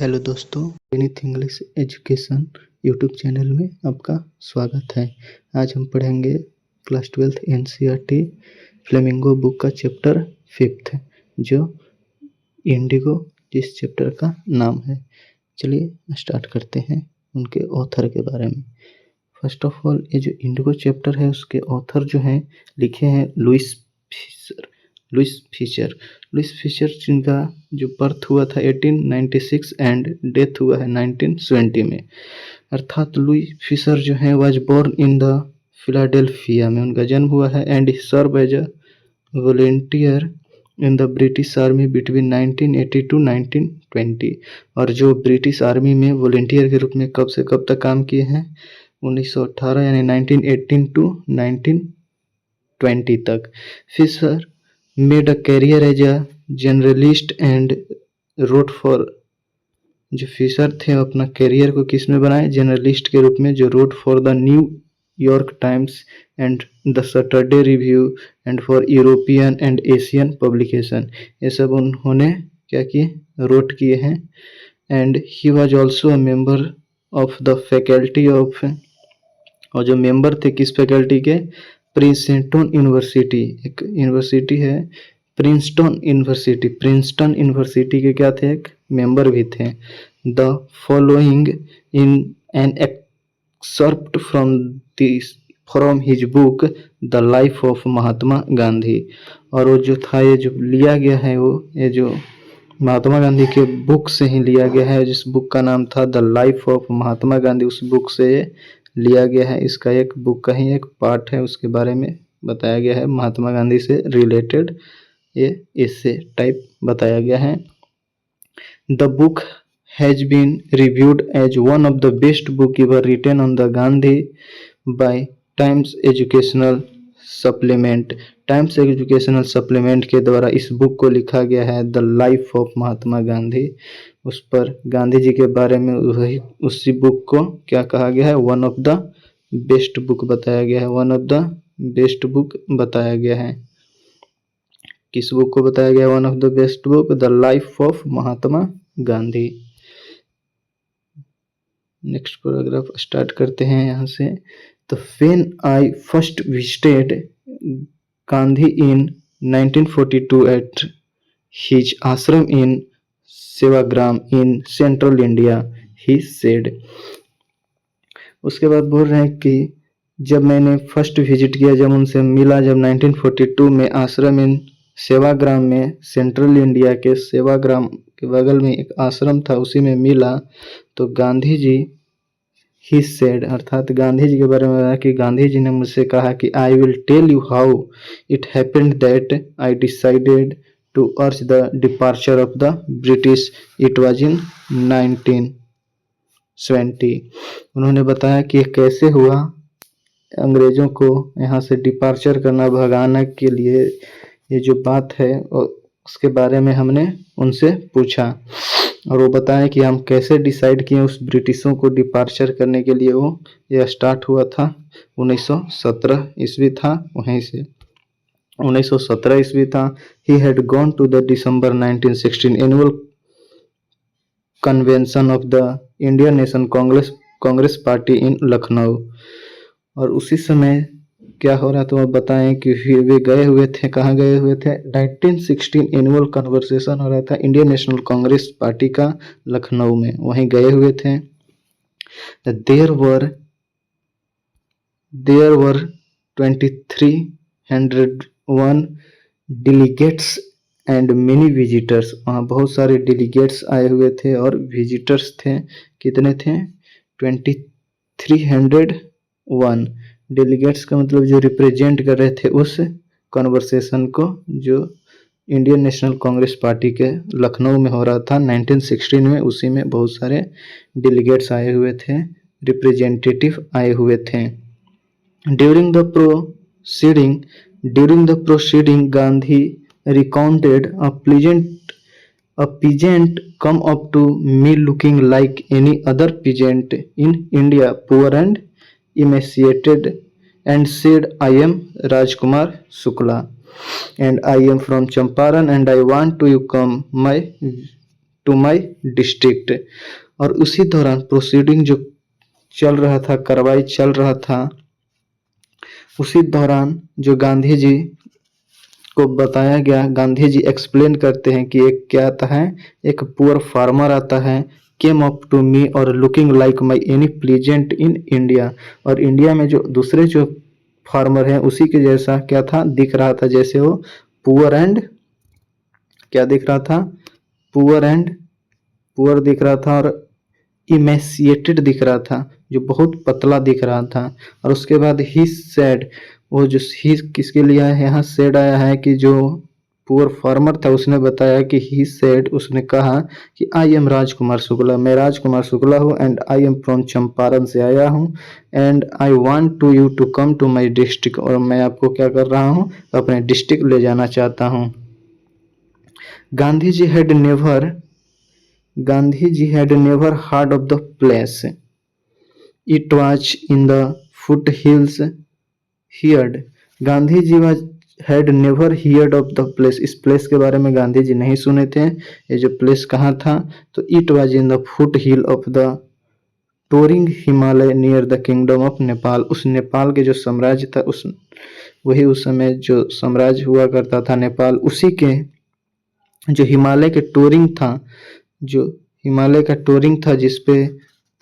Hello दोस्तों, Vineet English education YouTube channel में आपका स्वागत है। आज हम पढ़ेंगे class 12th NCERT flamingo book का चैप्टर 5th, जो इंडिगो जिस चैप्टर का नाम है। चलिए स्टार्ट करते हैं उनके ऑथर के बारे में। फर्स्ट ऑफ ऑल, ये जो इंडिगो चैप्टर है उसके ऑथर जो हैं लिखे हैं लुइस फिशर जिनका जो बर्थ हुआ था 1896 एंड डेथ हुआ है 1920 में। अर्थात लुई फिशर जो है was born in the Philadelphia में उनका जन्म हुआ है and he serve as a volunteer in the British army between 1980 to 1920। और जो ब्रिटिश आर्मी में वॉलंटियर के रूप में कब से कब तक काम किए हैं, 1918 यानी 1918 टू 1920 तक। Fischer made a career as a journalist and wrote for, जो फिशर थे अपना कैरियर को किस में बनाए, जर्नलिस्ट के रूप में, जो wrote for the New York Times and the Saturday Review and for European and Asian publication. ये सब उन्होंने क्या किए, रोट किए हैं। And he was also a member of the faculty of, और जो मेंबर थे किस फैकल्टी के, प्रिंसटन यूनिवर्सिटी, एक यूनिवर्सिटी है प्रिंसटन यूनिवर्सिटी के क्या थे, एक मेंबर भी थे। The following in an excerpt from his book the life of Mahatma Gandhi. और वो जो था, ये जो लिया गया है वो ये जो महात्मा गांधी के बुक से ही लिया गया है, जिस बुक का नाम था the life of Mahatma Gandhi, उस बुक से लिया गया है। इसका एक बुक का ही एक पार्ट है, उसके बारे में बताया गया है, महात्मा गांधी से रिलेटेड ये इससे टाइप बताया गया है। The book has been reviewed as one of the best book ever written on the Gandhi by Times Educational Supplement. Times Educational Supplement के द्वारा इस बुक को लिखा गया है, the life of Mahatma Gandhi. उस पर गांधी जी के बारे में वही उसी बुक को क्या कहा गया है, one of the best book बताया गया है, one of the best book बताया गया है। किस बुक को बताया गया, one of the best book, the life of Mahatma Gandhi. Next paragraph start करते हैं यहाँ से। तो when I first visited Gandhi in 1942 at his ashram in Sevagram in central India, he said. उसके बाद बोल रहे हैं कि जब मैंने फर्स्ट विजिट किया, जब उनसे मिला, जब 1942 में आश्रम इन सेवाग्राम में, सेंट्रल इंडिया के सेवाग्राम के बगल में एक आश्रम था, उसी में मिला, तो गांधी जी, ही सेड, अर्थात गांधी जी के बारे में बताया कि गांधी जी ने मुझसे कहा कि I will tell you how it happened that I decided to urge the departure of the British. It was in 1920. उन्होंने बताया कि कैसे हुआ अंग्रेजों को यहाँ से डिपार्चर करना, भगाने के लिए ये जो बात है, और उसके बारे में हमने उनसे पूछा, और वो बताया कि हम कैसे डिसाइड किए उस ब्रिटिशों को डिपार्चर करने के लिए। वो यह स्टार्ट हुआ था 1917 ईस्वी था, वहीं से 1917 ईस्वी था। He had gone to the December 1916 annual convention of the Indian National Congress party in Lucknow. और उसी समय क्या हो रहा था, वो बताएं कि वे गए हुए थे, कहाँ गए हुए थे, 1916 एनुअल कन्वर्सेशन हो रहा था इंडियन नेशनल कांग्रेस पार्टी का लखनऊ में, वहीं गए हुए थे। There were 2301 delegates and many visitors. वहाँ बहुत सारे डेलीगेट्स आए हुए थे और विजिटर्स थे, कितने थे, 2301 डेलीगेट्स का मतलब जो रिप्रेजेंट कर रहे थे उस कन्वर्सेशन को, जो इंडियन नेशनल कांग्रेस पार्टी के लखनऊ में हो रहा था 1916 में, उसी में बहुत सारे डेलीगेट्स आए हुए थे, रिप्रेजेंटेटिव आए हुए थे। During the proceeding, Gandhi recounted a peasant come up to me looking like any other peasant in India, poor and emaciated, and said, I am Rajkumar Shukla and I am from Champaran and I want to come my to my district. और उसी दौरान proceeding जो चल रहा था, कार्रवाई चल रहा था, उसी दौरान जो गांधी जी को बताया गया, गांधी जी एक्सप्लेन करते हैं कि एक क्या आता है, एक पुअर फार्मर आता है, केम अप टू मी और looking like my any pleasant in India. और इंडिया में जो दूसरे जो फार्मर हैं उसी के जैसा क्या था, दिख रहा था, जैसे वो पुअर एंड क्या दिख रहा था, पुअर एंड पुअर दिख रहा था, और इमेसिएटेड दिख रहा था, जो बहुत पतला दिख रहा था। और उसके बाद ही सेड, वो जो ही किसके लिए है, यहाँ सेड आया है कि जो पुअर फार्मर था उसने बताया कि ही सेड, उसने कहा कि आई एम राजकुमार शुक्ला, मैं राजकुमार शुक्ला हूँ, and I am from Champaran से आया हूँ, and I want to you to come to my district, और मैं आपको क्या कर रहा हूँ, अपने डिस्ट्रिक्ट ले जाना चाहता हूँ। Gandhi ji had never heard of the place. It was in the foothills. Heard. Gandhi ji had never heard of the place. इस प्लेस के बारे में गांधी जी नहीं सुने थे। ये जो प्लेस कहाँ था, तो it was in the foothill of the towering Himalaya near the kingdom of Nepal. उस नेपाल के जो साम्राज्य था, वही उस समय जो साम्राज्य हुआ करता था नेपाल, उसी के जो हिमालय के टोरिंग था, जो हिमालय का टोरिंग था, जिसपे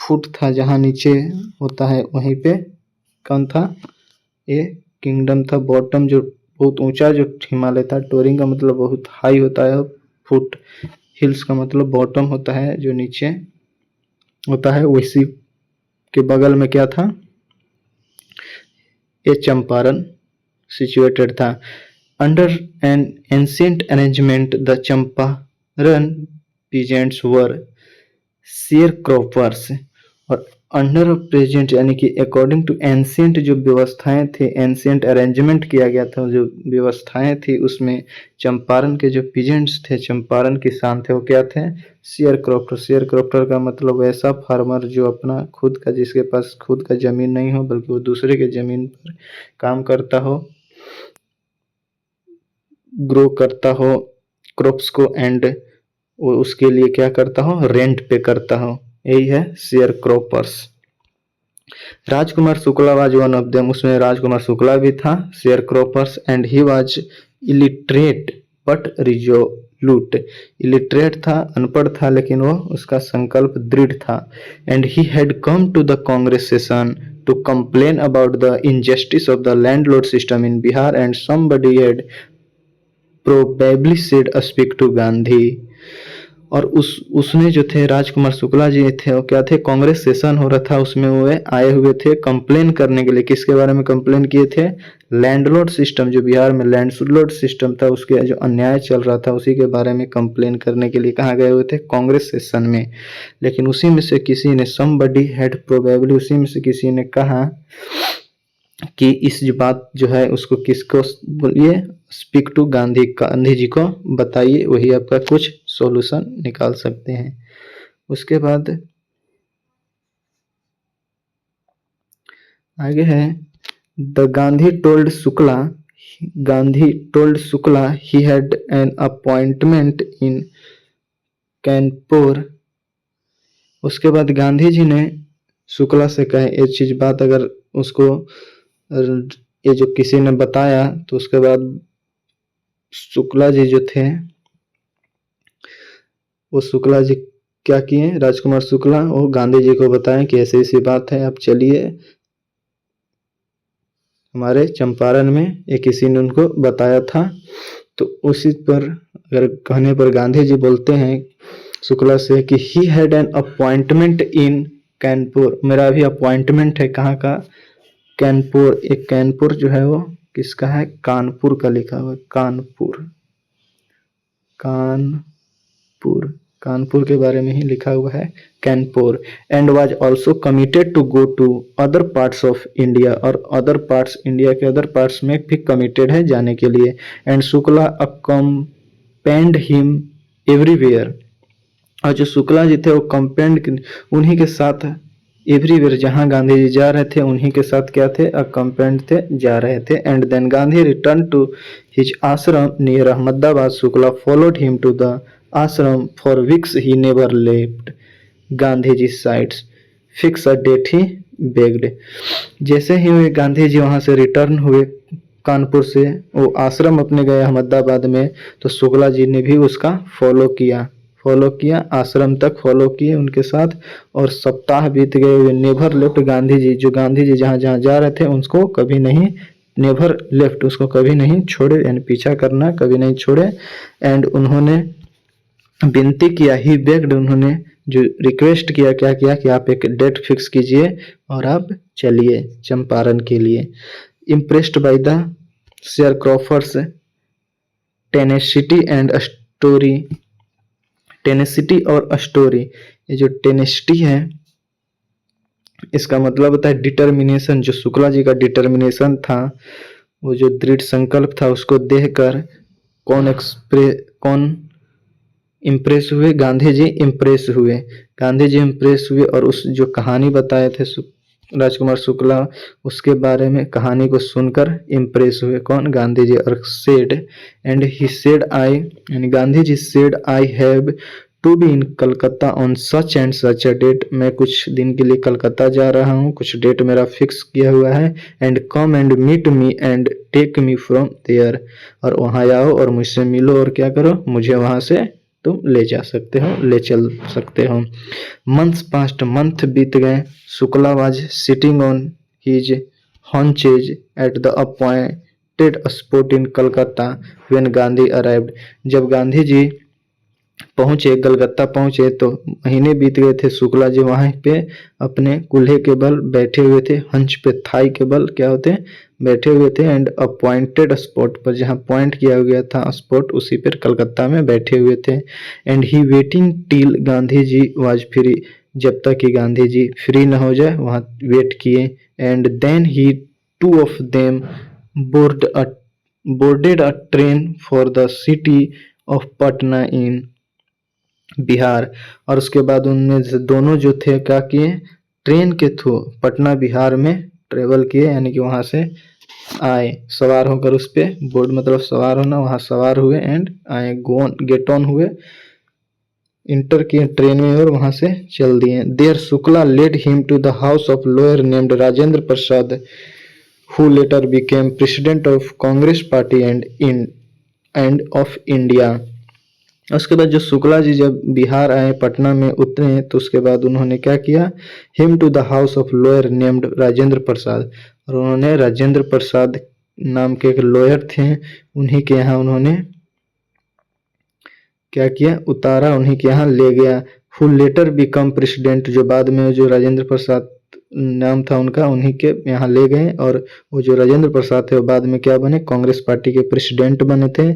फुट था, जहाँ नीचे होता है, वहीं पे कौन था, ये किंगडम था। बॉटम जो बहुत ऊंचा जो हिमालय था, टोरिंग का मतलब बहुत हाई होता है, फुट हिल्स का मतलब बॉटम होता है, जो नीचे होता है, वैसी के बगल में क्या था, ये चंपारण सिचुएटेड था। Under N ancient arrangement the Champaran peasants were share croppers. और अंडर प्रेजेंट यानी कि अकॉर्डिंग टू एंशिएंट जो व्यवस्थाएं थे, एंशिएंट अरेंजमेंट किया गया था, जो व्यवस्थाएं थी, उसमें चंपारण के जो पीजेंट्स थे, चंपारण किसान थे, वो क्या थे, शेयर क्रॉपर। शेयर क्रॉपर का मतलब वैसा फार्मर जो अपना खुद का, जिसके पास खुद का जमीन नहीं हो, बल्कि वो दूसरे के जमीन पर काम करता हो, ग्रो करता हो क्रॉप्स को, एंड वो उसके लिए क्या करता हो, रेंट पे करता हो, यही है sharecroppers. Rajkumar Shukla was one of them, उसमें राजकुमार शुक्ला भी था, sharecroppers, and he was illiterate but resolute. Illiterate था, अनपढ़ था, लेकिन वो उसका संकल्प दृढ़ था। And he had come to the Congress session to complain about the injustice of the landlord system in Bihar, and somebody had probably said speak to Gandhi. और उसने जो थे, राजकुमार शुक्ला जी थे, वो क्या थे, कांग्रेस सेशन हो रहा था, उसमें वो आए हुए थे कंप्लेन करने के लिए। किसके बारे में कंप्लेन किए थे, लैंडलॉर्ड सिस्टम, जो बिहार में लैंडलॉर्ड सिस्टम था, उसके जो अन्याय चल रहा था, उसी के बारे में कंप्लेन करने के लिए कहाँ गए हुए थे, कांग्रेस सेशन में। लेकिन उसी में से किसी ने, समबडी हैड प्रोबेबली, उसी में से किसी ने कहा कि इस बात जो है उसको किसको बोलिए, स्पीक टू गांधी, गांधी जी को बताइए, वही आपका कुछ सॉल्यूशन निकाल सकते हैं। उसके बाद आगे है, the Gandhi told Shukla he had an appointment इन कानपुर। उसके बाद गांधी जी ने शुक्ला से कहे, ये चीज बात अगर उसको ये जो किसी ने बताया, तो उसके बाद शुक्ला जी जो थे, वो शुक्ला जी क्या किए, राजकुमार शुक्ला, वो गांधी जी को बताएं कि ऐसी ऐसी बात है, आप चलिए हमारे चंपारण में। ये किसी ने उनको बताया था। तो उसी पर अगर कहने पर गांधी जी बोलते हैं शुक्ला से कि ही हैड एन अपॉइंटमेंट इन कानपुर, मेरा भी अपॉइंटमेंट है, कहाँ का, कानपुर। एक कानपुर जो है वो किसका है, कानपुर का लिखा हुआ है, कानपुर, कानपुर, कानपुर के बारे में ही लिखा हुआ है, Kanpur. And was also committed to go to other parts of India, और अदर पार्ट्स, इंडिया के अदर पार्ट्स में भी कमिटेड है जाने के लिए। And Shukla accompanied him everywhere, और जो शुक्ला जी थे वो कंपेंड, उन्हीं के साथ एवरीवेयर, जहां गांधी जी जा रहे थे उन्हीं के साथ क्या थे, अकम्पेंड थे, जा रहे थे। And then Gandhi return to his ashram near Ahmedabad, Shukla followed him to the ashram for weeks he never left Gandhiji's sides. Fix a date he begged. जैसे ही वे गांधी जी वहां से रिटर्न हुए कानपुर से, वो आश्रम अपने गए अहमदाबाद में, तो शुक्ला जी ने भी उसका फॉलो किया आश्रम तक फॉलो किए उनके साथ। और सप्ताह बीत गए, वे नेवर लेफ्ट गांधी जी, जो गांधी जी जहाँ जहाँ जा रहे थे उसको कभी नहीं, नेवर लेफ्ट उसको कभी नहीं छोड़े, यानी पीछा करना कभी नहीं छोड़े। एंड उन्होंने विनती किया, ही बेग्ड, उन्होंने जो रिक्वेस्ट किया, क्या किया कि आप एक डेट फिक्स कीजिए और आप चलिए चंपारण के लिए। Impressed by the sharecroppers tenacity and story, tenacity और स्टोरी, ये जो टेनेसिटी है इसका मतलब होता है डिटर्मिनेशन। जो शुक्ला जी का डिटर्मिनेशन था, वो जो दृढ़ संकल्प था, उसको देखकर कौन इम्प्रेस हुए? गांधी जी इम्प्रेस हुए। गांधी जी इम्प्रेस हुए और उस जो कहानी बताए थे राजकुमार शुक्ला, उसके बारे में कहानी को सुनकर इम्प्रेस हुए। कौन? गांधी जी। और said, and he said I, यानी Gandhi ji said I have to be in Calcutta on such and such a date, मैं कुछ दिन के लिए कलकत्ता जा रहा हूँ, कुछ डेट मेरा फिक्स किया हुआ है। And come and meet me and take me from there, और वहाँ आओ और मुझसे मिलो और क्या करो, मुझे वहाँ से तुम ले जा सकते हो, ले चल सकते हो। मंथ्स पास्ट, मंथ बीत गए। Shukla was sitting on his haunches at the appointed spot in Calcutta when Gandhi arrived, जब गांधी जी पहुंचे, कलकत्ता पहुंचे, तो महीने बीत गए थे। शुक्ला जी वहां पे अपने कूल्हे के बल बैठे हुए थे, हंच पे थाई के बल क्या होते हैं, बैठे हुए थे। एंड अपॉइंटेड स्पॉट पर, जहां पॉइंट किया गया था स्पॉट, उसी पर कलकत्ता में बैठे हुए थे। And he waiting till Gandhi ji was free, जब तक कि गांधी जी फ्री न हो जाए वहां वेट किए। And then he two of them boarded a train for the city of Patna in Bihar, और उसके बाद उनमें से दोनों जो थे क्या किए, ट्रेन के थ्रू पटना बिहार में ट्रेवल किए, यानी कि वहां से आए सवार होकर, उस पे बोर्ड मतलब सवार होना, वहां सवार हुए एंड आए, गोन गेट ऑन हुए, इंटर किए ट्रेन में और वहां से चल दिए। There Shukla led him to the house of lawyer named Rajendra Prasad, who later became president of Congress party and of India. उसके बाद जो शुक्ला जी जब बिहार आए, पटना में उतरे, तो उसके बाद उन्होंने क्या किया, him to the house of lawyer named Rajendra Prasad, और उन्होंने राजेंद्र प्रसाद नाम के एक लॉयर थे, उन्हीं के यहाँ उन्होंने क्या किया, उतारा, उन्हीं के यहाँ ले गया। हु लेटर बिकम प्रेसिडेंट, जो बाद में जो राजेंद्र प्रसाद नाम था उनका, उन्हीं के यहाँ ले गए, और वो जो राजेंद्र प्रसाद थे वो बाद में क्या बने, कांग्रेस पार्टी के प्रेसिडेंट बने थे।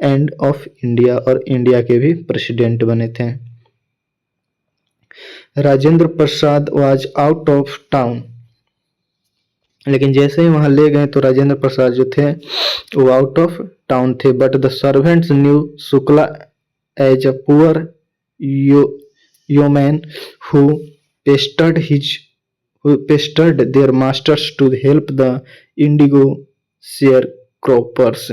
एंड ऑफ इंडिया, और इंडिया के भी प्रेसिडेंट बने थे। Rajendra Prasad was out of town, लेकिन जैसे ही वहां ले गए तो राजेंद्र प्रसाद जो थे वो आउट ऑफ टाउन थे। But the servants knew Shukla as a poor yeoman who pestered their masters to help the indigo sharecroppers।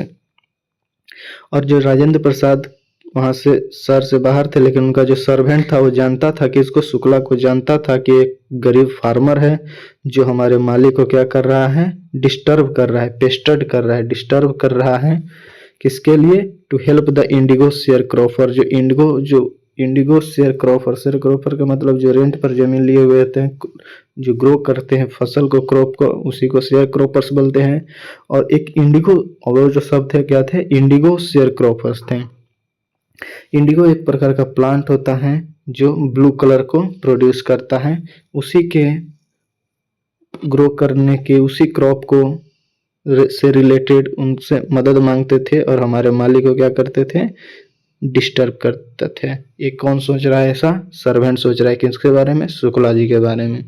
और जो राजेंद्र प्रसाद वहां से सर से बाहर थे, लेकिन उनका जो सर्वेंट था वो जानता था कि इसको, शुक्ला को जानता था कि एक गरीब फार्मर है जो हमारे मालिक को क्या कर रहा है, डिस्टर्ब कर रहा है, पेस्टर्ड कर रहा है, डिस्टर्ब कर रहा है। किसके लिए? To help the indigo sharecropper, जो इंडिगो शेयर क्रॉपर का मतलब जो रेंट पर जमीन लिए हुए रहते हैं, जो ग्रो करते हैं फसल को, क्रॉप को, उसी को शेयर क्रॉपर्स बोलते हैं। और एक इंडिगो, और जो शब्द थे क्या थे, इंडिगो शेयर क्रॉपर्स थे। इंडिगो एक प्रकार का प्लांट होता है जो ब्लू कलर को प्रोड्यूस करता है, उसी के ग्रो करने के, उसी क्रॉप को से रिलेटेड उनसे मदद मांगते थे, और हमारे मालिक को क्या करते थे, डिस्टर्ब करते थे। ये कौन सोच रहा है ऐसा? सर्वेंट सोच रहा है। किसके बारे में? शुक्ला जी के बारे में।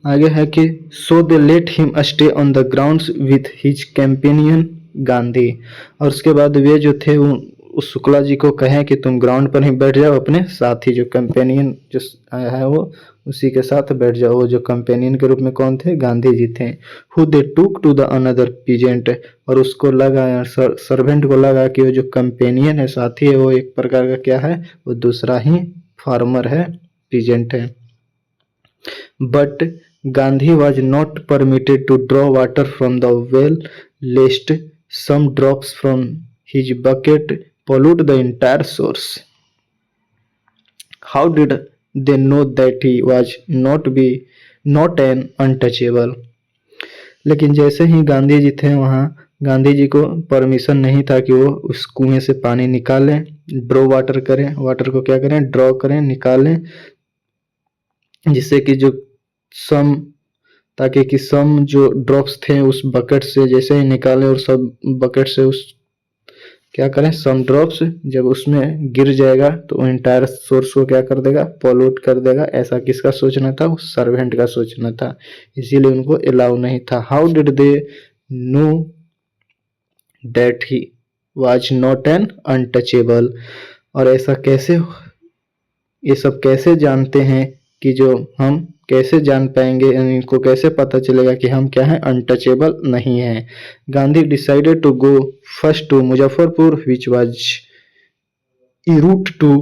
आगे है कि so they let him stay on the grounds with his companion Gandhi, और उसके बाद वे जो थे वो उस शुक्ला जी को कहें कि तुम ग्राउंड पर ही बैठ जाओ, अपने साथी जो कंपेनियन जो है वो उसी के साथ बैठ जाओ। वो जो कंपेनियन के रूप में कौन थे? गांधी जी थे। हु दे टूक टू द अनदर पीजेंट, और उसको लगा सर्वेंट को लगा कि वो जो कंपेनियन है, साथी है, वो एक प्रकार का क्या है? वो दूसरा ही फार्मर है, पीजेंट है। But Gandhi was not permitted to draw water from the well lest some drops from his bucket pollute the entire source. How did they know that he was not an untouchable? लेकिन जैसे ही गांधी जी थे वहाँ, गांधी जी को permission नहीं था कि वो उस कुएं से पानी निकालें, ड्रॉ वाटर करें, वाटर को क्या करें? ड्रॉ करें, निकालें, जिससे कि जो सम ताकि कि सम जो ड्रॉप्स थे उस बकेट से जैसे ही निकालें और सब बकेट से उस क्या करें? सम ड्रॉप्स जब उसमें गिर जाएगा तो एंटायर सोर्स को क्या कर देगा? पॉल्यूट कर देगा। ऐसा किसका सोचना था? उस सर्वेंट का सोचना था, इसीलिए उनको अलाउ नहीं था। How did they know that he was not an untouchable, और ऐसा कैसे, ये सब कैसे जानते हैं कि जो हम कैसे जान पाएंगे, इनको कैसे पता चलेगा कि हम क्या हैं? अनटचेबल नहीं हैं। Gandhi decided to go first to Muzaffarpur which was a route to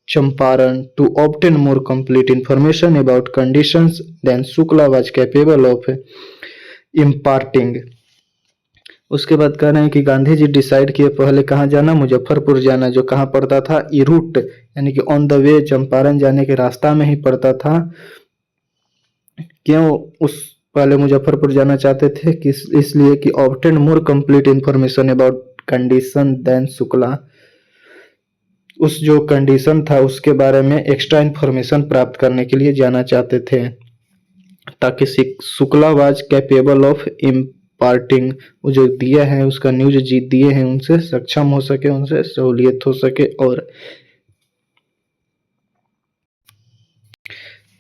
Champaran to obtain more complete information about conditions than Shukla was capable of imparting. उसके बाद कह रहे हैं कि गांधी जी डिसाइड किए पहले कहाँ जाना? मुजफ्फरपुर जाना, जो कहाँ पड़ता था? इरूट, यानी कि ऑन द वे, चंपारण जाने के रास्ता में ही पड़ता था। क्यों उस पहले मुजफ्फरपुर जाना चाहते थे? किस इसलिए कि obtain more complete information about condition than Shukla, उस जो कंडीशन था उसके बारे में एक्स्ट्रा इंफॉर्मेशन प्राप्त करने के लिए जाना चाहते थे, ताकि Shukla was capable of imparting, वो जो दिया है उसका न्यूज जीत दिए हैं उनसे सक्षम हो सके, उनसे सहूलियत हो सके। और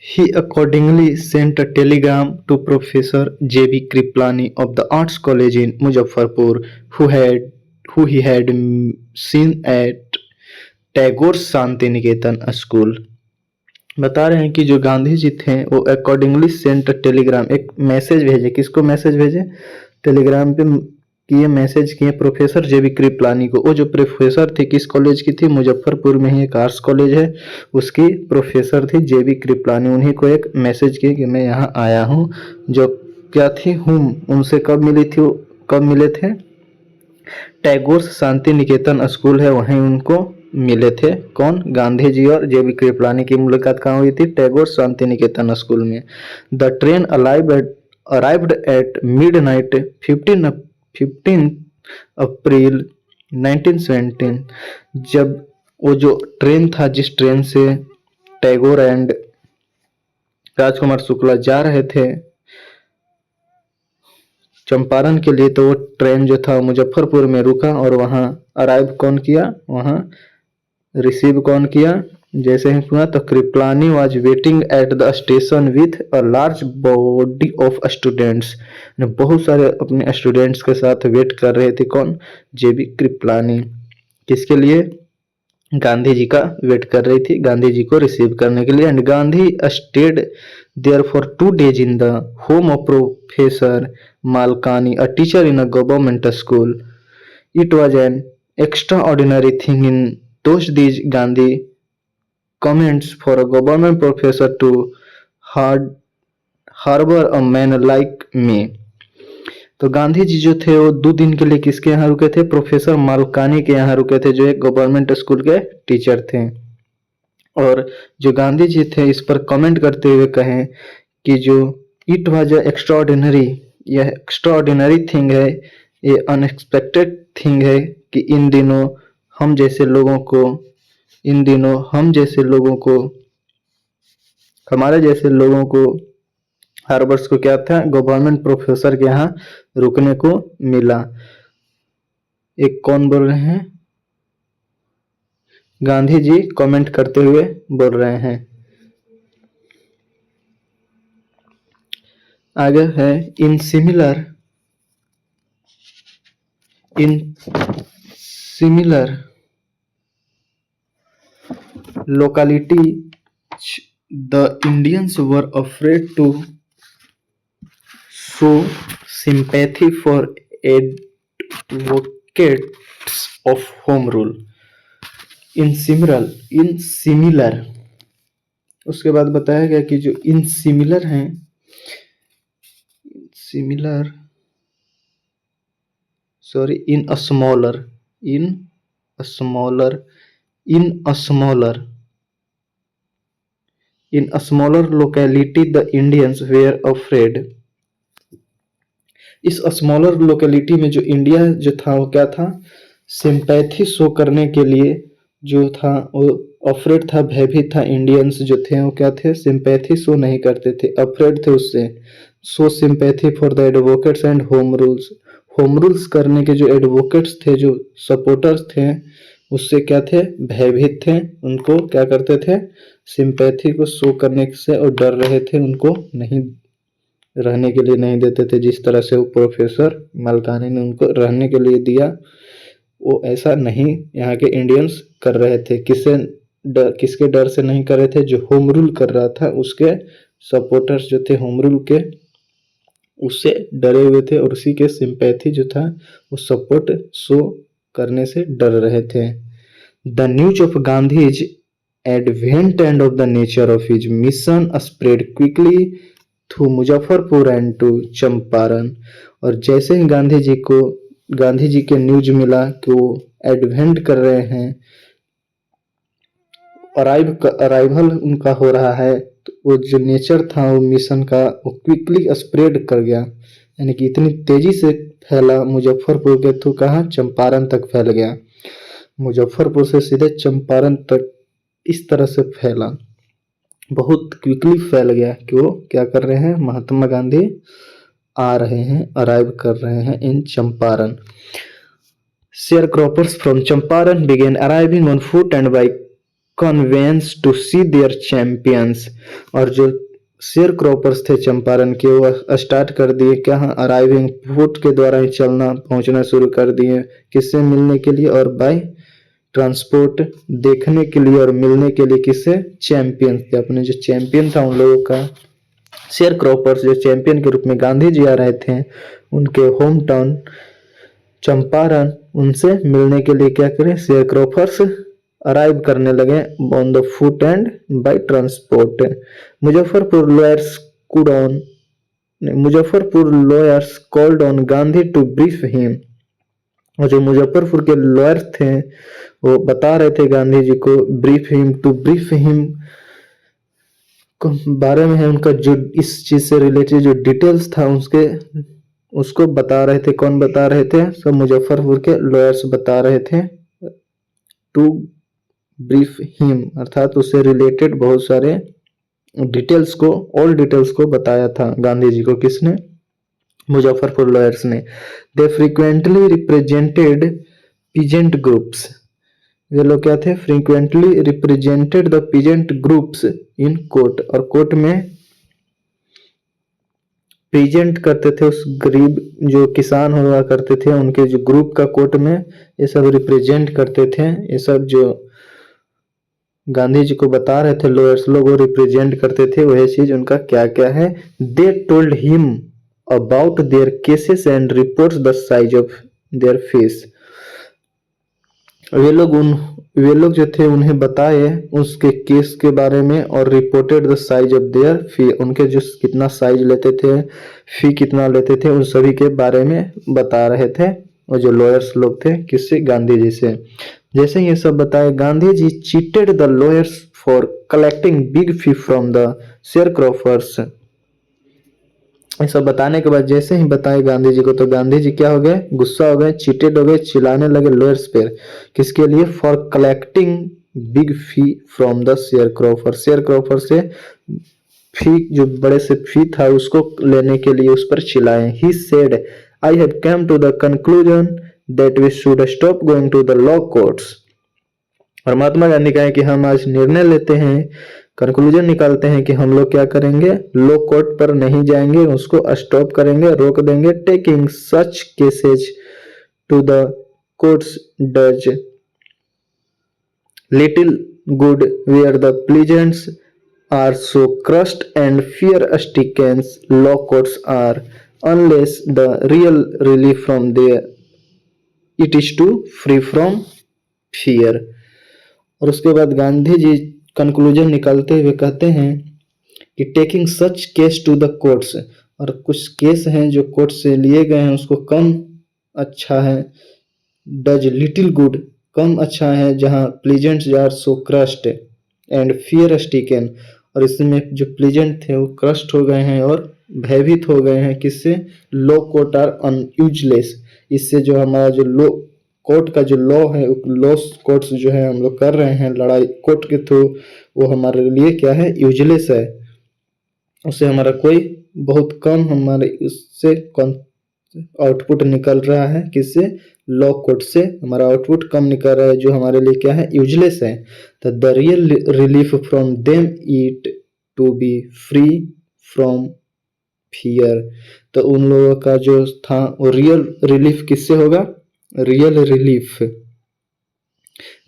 he accordingly sent a telegram to Professor J.B. Kriplani of the Arts College in Muzaffarpur, who he had seen at Tagore Shanti Niketan school. बता रहे हैं कि जो गांधी जी थे वो अकॉर्डिंगली सेंट टेलीग्राम, एक मैसेज भेजे। किसको मैसेज भेजे? टेलीग्राम पे किए, मैसेज किए प्रोफेसर जेबी कृपलानी को। वो जो प्रोफेसर थी किस कॉलेज की थी? मुजफ्फरपुर में ही एक आर्ट्स कॉलेज है, उसकी प्रोफेसर थी जेबी कृपलानी। उन्हीं को एक मैसेज किए कि मैं यहाँ आया हूँ। जो क्या थी? उनसे कब मिली थी? कब मिले थे? टैगोर शांति निकेतन स्कूल है वहीं उनको मिले थे। कौन? गांधी जी और जेबी कृपलानी की मुलाकात कहाँ हुई थी? टैगोर शांति निकेतन स्कूल में। The train arrived at midnight 15 अप्रैल 1917। जब वो जो ट्रेन था, जिस ट्रेन से टैगोर एंड राजकुमार शुक्ला जा रहे थे चंपारण के लिए, तो वो ट्रेन जो था मुजफ्फरपुर में रुका और वहाँ अराइव कौन किया? वहाँ रिसीव कौन किया? जैसे ही सुना तो Kripalani was waiting at the station with a large body of students, बहुत सारे अपने स्टूडेंट्स के साथ वेट कर रहे थे। कौन? जेबी कृपलानी। किसके लिए? गांधी जी का वेट कर रही थी, गांधी जी को रिसीव करने के लिए। And Gandhi stayed there for 2 days in the home of professor Malkani, a teacher in a government school. It was an extraordinary thing in those days Gandhi comments for a government professor to harbor a man like me। तो गांधी जी जो थे वो 2 दिन के लिए किसके यहाँ रुके थे? प्रोफेसर मालकानी के यहाँ रुके थे, जो एक गवर्नमेंट स्कूल के टीचर थे। और जो गांधी जी थे इस पर कमेंट करते हुए कहें कि जो इट वाज एक्स्ट्रा ऑर्डिनरी, यह एक्स्ट्रा ऑर्डिनरी थिंग है, ये अनएक्सपेक्टेड थिंग है कि इन दिनों हम जैसे लोगों को, इन दिनों हम जैसे लोगों को, हमारे जैसे लोगों को हर वर्ष को क्या था? गवर्नमेंट प्रोफेसर के यहाँ रुकने को मिला। एक कौन बोल रहे हैं? गांधी जी कमेंट करते हुए बोल रहे हैं। आगे है in similar locality the Indians were afraid to show sympathy for advocates of home rule. In similar उसके बाद बताया गया कि जो इन सिमिलर हैं, similar sorry in a smaller in a smaller in a smaller in a smaller locality the Indians were afraid. इस smaller locality में जो इंडिया जो था वो क्या था, सिंपैथी शो करने के लिए जो था वो अफ्रेड था, भयभीत था। इंडियंस जो थे वो क्या थे, सिंपैथी शो नहीं करते थे, अफ्रेड थे उससे। Show sympathy for the advocates and home rules, home rules करने के जो एडवोकेट्स थे, जो सपोर्टर्स थे, उससे क्या थे, भयभीत थे। उनको क्या करते थे, सिंपैथी को शो करने से और डर रहे थे, उनको नहीं रहने के लिए नहीं देते थे। जिस तरह से वो प्रोफेसर मलकानी ने उनको रहने के लिए दिया, वो ऐसा नहीं यहाँ के इंडियंस कर रहे थे। किसके डर से नहीं कर रहे थे, जो होम रूल कर रहा था उसके सपोर्टर्स जो थे होम रूल के, उससे डरे हुए थे और उसी के सिंपैथी जो था वो सपोर्ट शो करने से डर रहे थे। The news of Gandhi's advent and of the nature of his mission spread quickly through Muzaffarpur and to Champaran. और जैसे ही गांधी जी के न्यूज मिला कि वो एडवेंट कर रहे हैं, अराइवल उनका हो रहा है, तो वो जो नेचर था वो मिशन का, वो क्विकली स्प्रेड कर गया, यानी कि इतनी तेजी से फैला मुजफ्फरपुर के थ्रू कहाँ, चंपारण तक फैल गया। मुजफ्फरपुर से सीधे चंपारण तक इस तरह से फैला, बहुत क्विकली फैल गया कि वो क्या कर रहे हैं, महात्मा गांधी आ रहे हैं, अराइव कर रहे हैं इन Champaran. Sharecroppers from Champaran began arriving on foot and by conveyance to see their champions। और जो शेयर क्रॉपर्स थे चंपारण के, वो स्टार्ट कर दिए क्या, अराइविंग फुट के द्वारा ही चलना पहुंचना शुरू कर दिए, किससे मिलने के लिए, और बाय ट्रांसपोर्ट देखने के लिए और मिलने के लिए, किससे, चैंपियन थे, अपने जो चैंपियन था उन लोगों का। शेयर क्रॉपर्स जो चैंपियन के रूप में गांधी जी आ रहे थे, उनके होम टाउन चंपारण, उनसे मिलने के लिए क्या करें, शेयर क्रॉपर्स अराइव करने लगे on the foot and by transport. Muzaffarpur lawyers called on Gandhi to brief him. और जो मुजफ्फरपुर के लॉयर्स थे वो बता रहे थे गांधी जी को, ब्रीफ हिम को बारे में है, उनका जो इस चीज से रिलेटेड जो डिटेल्स था उसको बता रहे थे। कौन बता रहे थे, सब मुजफ्फरपुर के लॉयर्स बता रहे थे। टू ब्रीफ हिम अर्थात उससे रिलेटेड बहुत सारे डिटेल्स को, ऑल डिटेल्स को बताया था गांधी जी को, किसने, मुजफ्फरपुर लॉयर्स ने। दे फ्रीक्वेंटली रिप्रेजेंटेड पीजेंट ग्रुप्स, वे लोग क्या थे, frequently represented the peasant groups in court, और कोर्ट में प्रेजेंट करते थे उस गरीब जो किसान हुआ करते थे, उनके जो ग्रुप का कोर्ट में ये सब रिप्रेजेंट करते थे। ये सब जो गांधी जी को बता रहे थे लॉयर्स लोग, वो रिप्रेजेंट करते थे, वही चीज उनका क्या क्या है। They told him about their cases and reports the size of their fees. वे लोग जो थे उन्हें बताए उसके केस के बारे में, और reported the size of their fee, उनके जो कितना साइज लेते थे, फी कितना लेते थे, उन सभी के बारे में बता रहे थे। और जो लॉयर्स लोग थे, किससे, गांधी जी से। जैसे ये सब बताए, Gandhi ji chided the lawyers for collecting big fee from the sharecroppers. ये सब बताने के बाद जैसे ही बताए गांधी जी को, तो गांधी जी क्या हो गए, गुस्सा हो गए, चीटेड हो गए, चिल्लाने लगे लॉयर्स पे। किसके लिए, for collecting big fee from the share cropper, share cropper से फी, जो बड़े से फी था उसको लेने के लिए उस पर चिल्लाए। He said, I have come to the conclusion that we should stop going to the law courts. और महात्मा गांधी कहे कि हम आज निर्णय लेते हैं, कंक्लूजन निकालते हैं कि हम लोग क्या करेंगे, लो कोर्ट पर नहीं जाएंगे, उसको स्टॉप करेंगे, रोक देंगे। Taking such cases to the courts does little good where the pleasants are so crushed and fear-stricken low courts are, unless the real relief from there it is to free from fear। और उसके बाद Gandhi ji conclusion निकालते हुए कहते हैं कि taking such case to the courts, और कुछ केस हैं जो कोर्ट से लिए गए हैं उसको कम अच्छा है, डज लिटिल गुड कम अच्छा है, जहां peasants are so crushed and fear stricken, और इसमें जो प्लीजेंट थे वो क्रस्ट हो गए हैं और भयभीत हो गए हैं, किससे, लो कोर्ट आर अनयूजलेस, इससे जो हमारा जो लो कोर्ट का जो लॉ है, लॉ कोर्ट्स जो है हम लोग कर रहे हैं लड़ाई कोर्ट के थ्रू, वो हमारे लिए क्या है, यूजलेस है, उससे हमारा कोई बहुत कम हमारे उससे आउटपुट निकल रहा है, किससे, लॉ कोर्ट से हमारा आउटपुट कम निकल रहा है, जो हमारे लिए क्या है, यूजलेस है। तो the real relief from them it to be free from fear, तो उन लोगों का जो था वो रियल रिलीफ किससे होगा, रियल रिलीफ,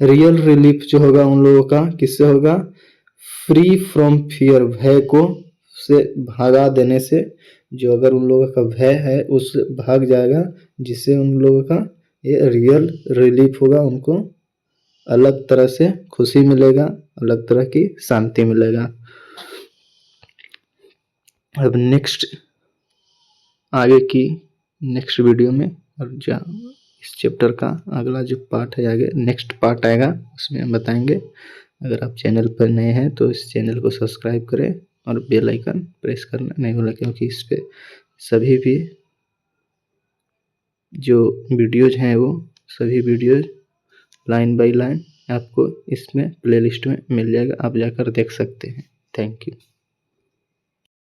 रियल रिलीफ जो होगा उन लोगों का किससे होगा, फ्री फ्रॉम फियर, भय को से भागा देने से, जो अगर उन लोगों का भय है उस भाग जाएगा, जिससे उन लोगों का ये रियल रिलीफ होगा, उनको अलग तरह से खुशी मिलेगा, अलग तरह की शांति मिलेगा। अब नेक्स्ट आगे की नेक्स्ट वीडियो में और इस चैप्टर का अगला जो पार्ट है, आगे नेक्स्ट पार्ट आएगा उसमें हम बताएंगे। अगर आप चैनल पर नए हैं तो इस चैनल को सब्सक्राइब करें और बेल आइकन प्रेस करना नहीं भूलें, क्योंकि इस पे सभी भी जो वीडियोज हैं वो सभी वीडियोज लाइन बाय लाइन आपको इसमें प्लेलिस्ट में मिल जाएगा, आप जाकर देख सकते हैं। Thank you.